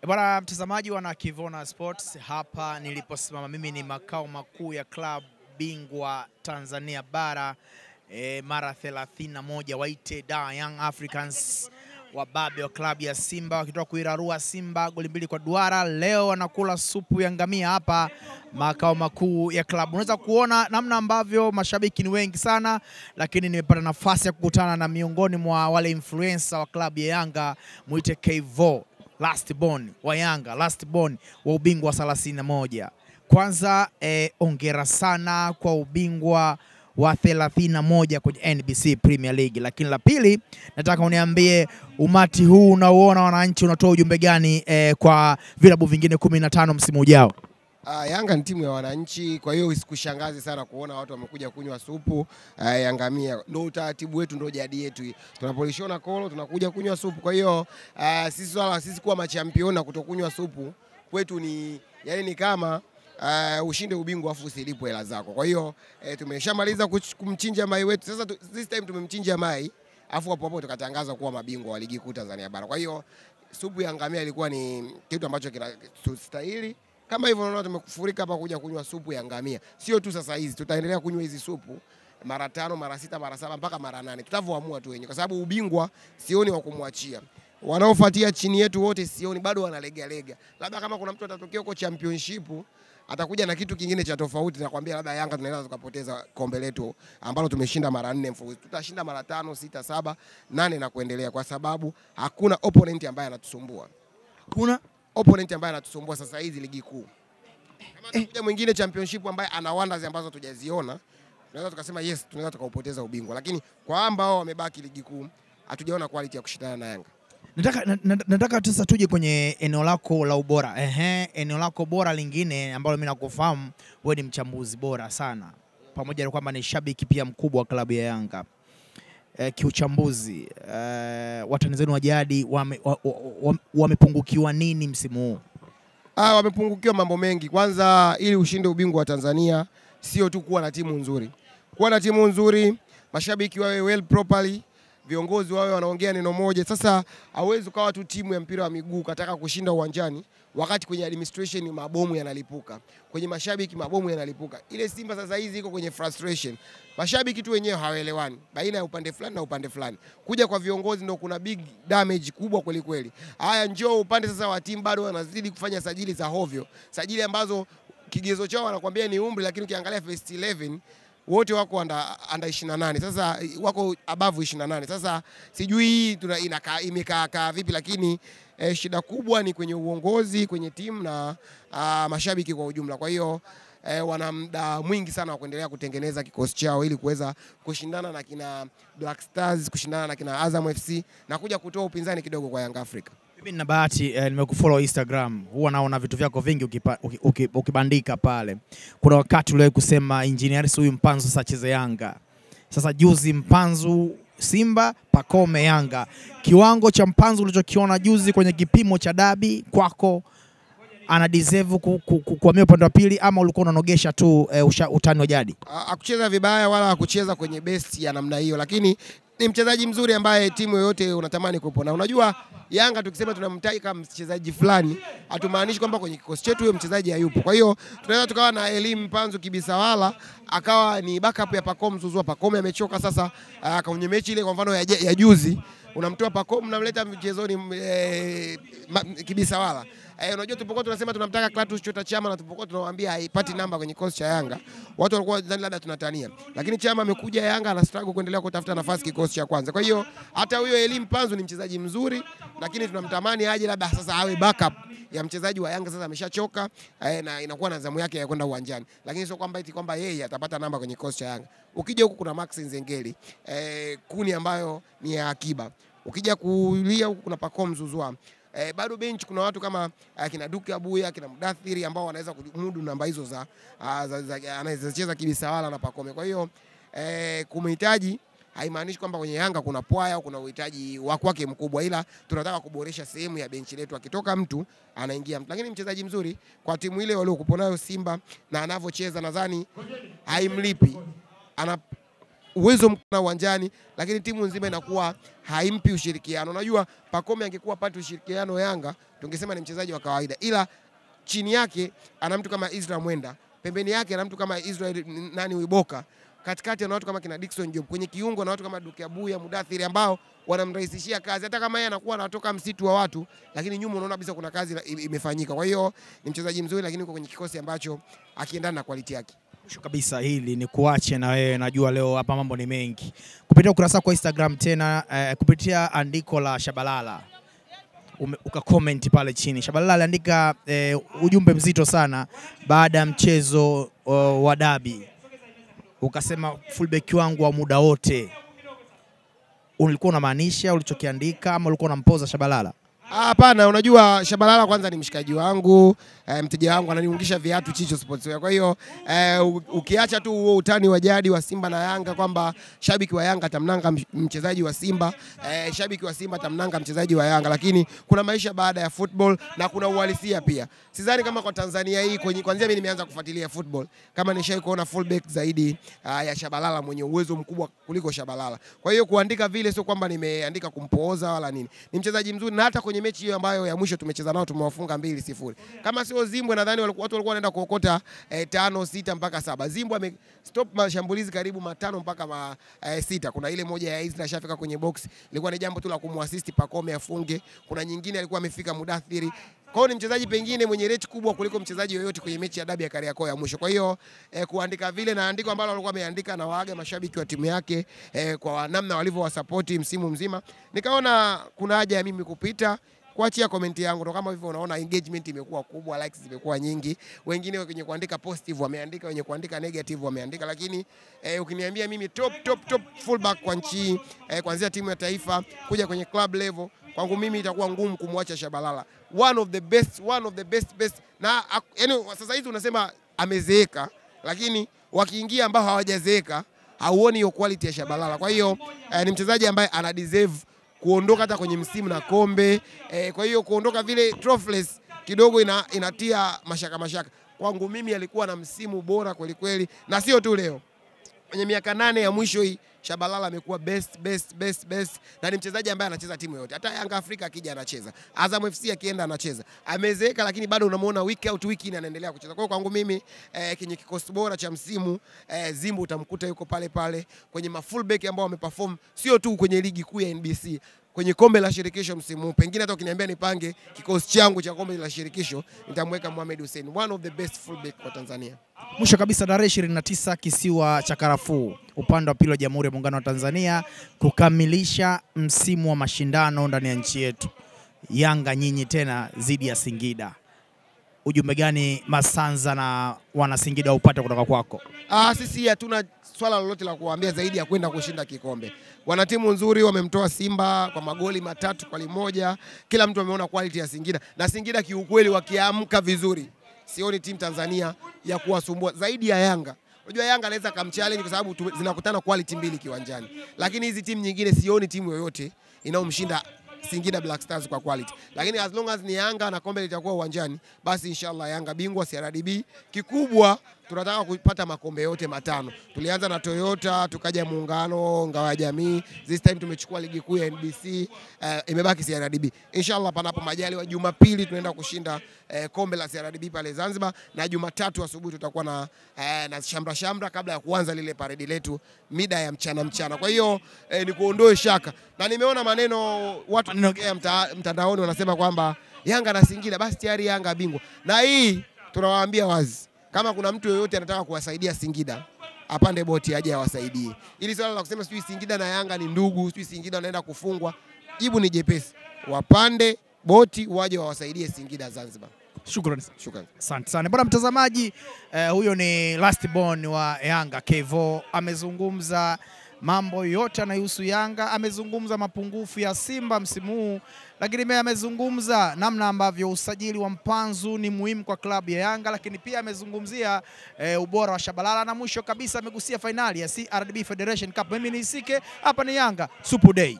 Bwana mtazamaji wana Kivona Sports, hapa niliposimama mimi ni makao makuu ya club bingwa Tanzania bara mara 31 waite da Young Africans, wababe wa klabu ya Simba wakitoka kuirarua Simba goli 2 kwa duara. Leo wanakula supu ya ngamia hapa makao makuu ya klabu. Unaweza kuona namna ambavyo mashabiki ni wengi sana, lakini nimepata nafasi ya kukutana na miongoni mwa wale influencer wa klabu ya Yanga, muite Kevo last born wa Yanga, last born wa ubingwa 31. Kwanza ongera sana kwa ubingwa wa 31 kwenye NBC Premier League. Lakini la pili, nataka uniambie umati huu unaoona wananchi unatoa ujumbe gani kwa vilabu vingine 15 msimu ujao? Yanga ni timu ya wananchi, kwa hiyo isikushangaze sana kuona watu wamekuja kunywa supu ya ngamia. Ndio utaratibu wetu, ndio jadi yetu. Tunapolishona kolo tunakuja kunywa supu. Kwa hiyo sisi kuwa machampioni na kutokunywa supu kwetu ni ni kama ushinde ubingwa afu usilipo hela zako. Kwa hiyo tumeshamaliza kumchinja mai wetu. Sasa this time tumemchinja mai afu hapo tukatangaza kuwa mabingwa wa ligi kuu Tanzania bara. Kwa hiyo supu ya ngamia ilikuwa ni kitu ambacho kinastahili. Kama hivyo unaona tumekufurika hapa kuja kunywa supu ya ngamia. Sio tu sasa hizi, tutaendelea kunywa hizi supu mara 5, mara 6, mara 7 mpaka mara 8. Tutavyoamua tu wenyewe, kwa sababu ubingwa sioni wa kumwachia. Wanaofuatia chini yetu wote sioni bado wanalega. Labda kama kuna mtu atatokea huko championship atakuja na kitu kingine cha tofauti na kwambia labda Yanga tunaweza tukapoteza kombe letu ambalo tumeshinda mara 4 mfululizo. Tutashinda mara 5, 6, 7, 8 na kuendelea, kwa sababu hakuna opponent ambaye anatusumbua. Kuna opponent ambaye anatusumbua sasa hizi ligi kuu. Kama atakuja mwingine championship ambaye ana wonders ambazo tujaziona, tunaweza tukasema yes, tunaweza tukaupoteza ubingwa. Lakini kwa ambao wamebaki ligi kuu, hatujaona quality ya kushindana na Yanga. Nataka sasa tuje kwenye eneo lako la ubora. Eneo lako bora lingine ambalo mimi nakufahamu wewe ni mchambuzi bora sana, pamoja na kwamba ni shabiki pia mkubwa wa klabu ya Yanga. Kiuchambuzi, watani zenu wa jadi wamepungukiwa nini msimu huu? Wamepungukiwa mambo mengi. Kwanza, ili ushinde ubingwa wa Tanzania sio tu kuwa na timu nzuri. Kuwa na timu nzuri, mashabiki wawe well properly, viongozi wawe wanaongea neno moja. Sasa hauwezi ukawa tu timu ya mpira wa miguu kataka kushinda uwanjani wakati kwenye administration mabomu yanalipuka, kwenye mashabiki mabomu yanalipuka. Ile Simba sasa hizi iko kwenye frustration. Mashabiki tu wenyewe hawaelewani baina ya upande fulani na upande fulani. Kuja kwa viongozi ndio kuna big damage kubwa kweli kweli. Haya, njoo upande sasa wa timu bado wanazidi kufanya sajili za hovyo. Sajili ambazo kigezo chao wanakuambia ni umri, lakini ukiangalia first 11 wote wako under 28. Sasa wako above 28. Sasa sijui hii imekaa vipi, lakini shida kubwa ni kwenye uongozi, kwenye timu na mashabiki kwa ujumla. Kwa hiyo wana muda mwingi sana wa kuendelea kutengeneza kikosi chao ili kuweza kushindana na kina Black Stars, kushindana na kina Azam FC na kuja kutoa upinzani kidogo kwa Young Africa. Mimi nina bahati nimekufollow Instagram, huwa naona vitu vyako vingi ukibandika pale. Kuna wakati ule kusema engineer huyu Mpanzu sasa cheze Yanga. Sasa juzi Mpanzu Simba, Pacome Yanga. Kiwango cha Mpanzu ulichokiona juzi kwenye kipimo cha dabi kwako ana deserve kuhamia upande wa pili, ama ulikuwa unanogesha tu utani wa jadi? Hakucheza vibaya wala hakucheza kwenye best ya namna hiyo, lakini ni mchezaji mzuri ambaye timu yoyote unatamani kupo. Na unajua Yanga tukisema tunamtaji kama mchezaji fulani, hatumaanishi kwamba kwenye kikosi chetu huyo mchezaji hayupo. Kwa hiyo tunaweza tukawa na Elim Mpanzu Kibisawala akawa ni backup ya Pacome Zouzoua. Pacome amechoka sasa, kwenye mechi ile kwa mfano ya juzi unamtoa Pacome unamleta mchezoni Kibisawala. Unajua tulipokuwa tunasema tunamtaka Clatous Chota Chama na tulipokuwa tunawaambia haipati namba kwenye kikosi cha Yanga, watu walikuwa wanadhani labda tunatania. Lakini Chama amekuja Yanga ana struggle kuendelea kutafuta nafasi kikosi cha kwanza. Kwa hiyo hata huyo Elim Mpanzu ni mchezaji mzuri, lakini tunamtamani aje labda sasa awe backup ya mchezaji wa Yanga. Sasa ameshachoka na inakuwa na zamu yake ya kwenda uwanjani. Lakini sio kwamba eti kwamba yeye atapata namba kwenye kikosi cha Yanga. Ukija huku kuna Max Nzengeli, kuni ambayo ni ya akiba. Ukija kulia huku kuna Pacome Zouzoua. Bado bench kuna watu kama kina Duke Abuya, kina Mudathiri ambao wanaweza kumudu namba hizo za anaweza cheza Kibisawala na Pacome. Kwa hiyo kumhitaji haimaanishi kwamba kwenye Yanga kuna pwaya au kuna uhitaji wa kwake mkubwa, ila tunataka kuboresha sehemu ya benchi letu. Akitoka mtu anaingia mtu, lakini mchezaji mzuri kwa timu ile waliokuwa nayo Simba na anavyocheza nadhani haimlipi. uwezo mkubwa uwanjani, lakini timu nzima inakuwa haimpi ushirikiano. Unajua Pacome angekuwa pati ushirikiano Yanga, tungesema ni mchezaji wa kawaida, ila chini yake ana mtu kama Israel Mwenda, pembeni yake ana mtu kama Israel Wiboka, katikati ana watu kama kina Dickson Job, kwenye kiungo na watu kama Duke Abuya, Mudathiri ambao wanamrahisishia kazi. Hata kama yeye anakuwa anatoka msitu wa watu, lakini nyuma unaona kabisa kuna kazi imefanyika. Kwa hiyo ni mchezaji mzuri, lakini yuko kwenye kikosi ambacho akiendana na quality yake. Mwisho kabisa hili ni kuache na wewe, najua leo hapa mambo ni mengi. Kupitia ukurasa kwa Instagram tena kupitia andiko la Shabalala uka-comment pale chini. Shabalala aliandika ujumbe mzito sana baada ya mchezo wa dabi. Ukasema fullback wangu wa muda wote. Ulikuwa unamaanisha ulichokiandika ama ulikuwa unampoza Shabalala? Hapana, unajua Shabalala kwanza ni mshikaji wangu, mteja wangu, ananiungisha viatu Chicho Sportswear. Kwa hiyo ukiacha tu huo utani wa jadi wa Simba na Yanga kwamba shabiki wa Yanga tamnanga mchezaji wa Simba, shabiki wa Simba tamnanga mchezaji wa Yanga, lakini kuna maisha baada ya football na kuna uhalisia pia. Sidhani kama kwa Tanzania hii kwanza mimi nimeanza kufuatilia football kama nishai kuona fullback zaidi ya Shabalala mwenye uwezo mkubwa kuliko Shabalala. Kwa hiyo kuandika vile sio kwamba nimeandika kumpooza wala nini. Ni mchezaji mzuri, na hata kwenye mechi hiyo ambayo ya mwisho tumecheza nao tumewafunga 2-0. Kama sio Zimbwe nadhani watu walikuwa wanaenda kuokota 5, 6 mpaka 7. Zimbwe amestop mashambulizi karibu 5 mpaka 6. Kuna ile moja ya Isla shafika kwenye box, ilikuwa ni jambo tu la kumuassist Pacome afunge. Kuna nyingine alikuwa amefika Mudathiri. Kwa hiyo ni mchezaji pengine mwenye rate kubwa kuliko mchezaji yoyote kwenye mechi ya dabi ya Kariakoo ya mwisho. Kwa hiyo kuandika vile na andiko ambalo alikuwa ameandika na waaga mashabiki wa timu yake kwa namna walivyowasupport msimu mzima, nikaona kuna haja ya mimi kupita kuachia comment yangu. Ndio kama hivyo unaona engagement imekuwa kubwa, likes zimekuwa nyingi. Wengine wenye kuandika positive wameandika, wenye kuandika negative wameandika, lakini ukiniambia mimi top fullback kwa nchi kuanzia timu ya taifa kuja kwenye club level, kwangu mimi itakuwa ngumu kumwacha Shabalala. One of the best. Na yani sasa hizi unasema amezeeka, lakini wakiingia ambao hawajazeeka hauoni hiyo quality ya Shabalala. Kwa hiyo ni mchezaji ambaye ana deserve kuondoka hata kwenye msimu na kombe. Kwa hiyo kuondoka vile trophyless kidogo inatia mashaka. Kwangu mimi alikuwa na msimu bora kweli kweli, na sio tu leo. Kwenye miaka 8 ya mwisho hii Shabalala amekuwa best na ni mchezaji ambaye anacheza timu yote. Hata Yanga Afrika akija anacheza, Azam FC akienda anacheza. Amezeeka lakini bado unamuona week out week in anaendelea kucheza. Kwa hiyo kwangu mimi kwenye kikosi bora cha msimu Zimbu utamkuta yuko pale kwenye mafullback ambao wameperform sio tu kwenye ligi kuu ya NBC, kwenye kombe la shirikisho msimu. Pengine hata ukiniambia nipange kikosi changu cha kombe la shirikisho nitamweka Mohamed Hussein, one of the best fullback kwa Tanzania. Mwisho kabisa, tarehe 29 kisiwa cha Karafuu, upande wa pili wa Jamhuri ya Muungano wa Tanzania, kukamilisha msimu wa mashindano ndani ya nchi yetu. Yanga nyinyi tena zidi ya Singida. Ujumbe gani Masanza na wana Singida upate kutoka kwako? Sisi hatuna swala lolote la kuwaambia zaidi ya kwenda kushinda kikombe. Wana timu nzuri, wamemtoa Simba kwa magoli 3-1. Kila mtu ameona quality ya Singida, na Singida kiukweli wakiamka vizuri, sioni timu Tanzania ya kuwasumbua zaidi ya Yanga. Unajua Yanga anaweza kumchallenge kwa sababu zinakutana quality mbili kiwanjani, lakini hizi timu nyingine sioni timu yoyote inaomshinda Singida Black Stars kwa quality. Lakini as long as ni Yanga na kombe litakuwa uwanjani, basi inshallah Yanga bingwa CRDB. Kikubwa tunataka kupata makombe yote 5. Tulianza na Toyota, tukaja Muungano, Ngao ya Jamii. This time tumechukua ligi kuu ya NBC, imebaki CRDB. Inshallah panapo majaliwa Jumapili tunaenda kushinda kombe la CRDB pale Zanzibar, na Jumatatu asubuhi tutakuwa na shamra kabla ya kuanza lile parade letu mida ya mchana. Kwa hiyo ni kuondoe shaka. Na nimeona maneno watu wanaongea mtandaoni wanasema kwamba Yanga na Singida basi tayari Yanga bingwa. Na hii tunawaambia wazi, kama kuna mtu yoyote anataka kuwasaidia Singida, apande boti aje awasaidie. Ili swala la kusema sijui Singida na Yanga ni ndugu, sijui Singida wanaenda kufungwa, jibu ni jepesi. Wapande boti waje wawasaidie Singida Zanzibar. Shukrani. Asante sana. Bwana mtazamaji, huyo ni last born wa Yanga Kevo, amezungumza mambo yote yanayohusu Yanga, amezungumza mapungufu ya Simba msimu huu, lakini pia amezungumza namna ambavyo usajili wa Mpanzu ni muhimu kwa klabu ya Yanga, lakini pia amezungumzia ubora wa Shabalala, na mwisho kabisa amegusia finali ya CRDB Federation Cup. Mimi ni Isike, hapa ni Yanga Super Day.